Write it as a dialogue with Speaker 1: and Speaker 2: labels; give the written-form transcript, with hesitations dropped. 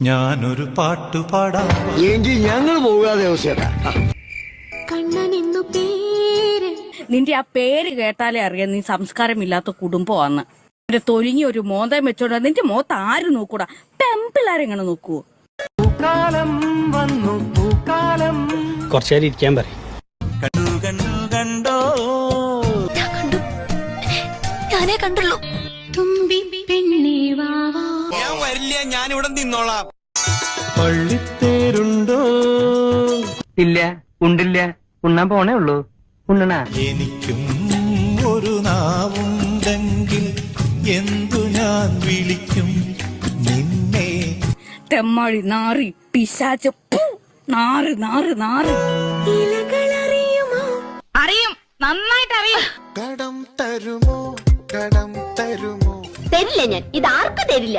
Speaker 1: ഞാനൊരു പാട്ടുപാടാം
Speaker 2: എങ്കിൽ ഞങ്ങൾ പോകാതെ
Speaker 3: നിന്റെ ആ പേര് കേട്ടാലേ അറിയാം നീ സംസ്കാരമില്ലാത്ത കുടുംബമാന്ന്. ഒരു തൊലിങ്ങി ഒരു മോന്തം വെച്ചോണ്ട് നിന്റെ മോത്ത് ആര് നോക്കൂടാ? പെമ്പിള്ളാരെങ്ങനെ നോക്കൂ?
Speaker 4: കുറച്ചേരം ഇരിക്കാൻ പറയും.
Speaker 1: കണ്ടോ
Speaker 5: ഞാനേ കണ്ടുള്ളൂ. തുമ്പി പെണ്ണേ വാവാ.
Speaker 6: ഞാൻ വരില്ല, ഞാൻ ഇവിടെ നിന്നോളാം.
Speaker 1: പള്ളിത്തേരുണ്ടോ?
Speaker 2: ഇല്ല, ഉണ്ടില്ല, ഉണ്ണാൻ പോണേ ഉള്ളൂ. ഉണ്ണണ
Speaker 1: എനിക്കും ഒരു നാവുണ്ടെങ്കിൽ എന്തു ഞാൻ വിളിക്കും നിന്നെ?
Speaker 3: തെമ്മാടി നാറി പിശാച് നാറ് നാറ് നാറ്. അറിയും, നന്നായിട്ട് അറിയും.
Speaker 1: കടം തരുമോ, കടം തരുമോ?
Speaker 5: തരില്ല, ഞാൻ ഇത് ആർക്കും തരില്ല.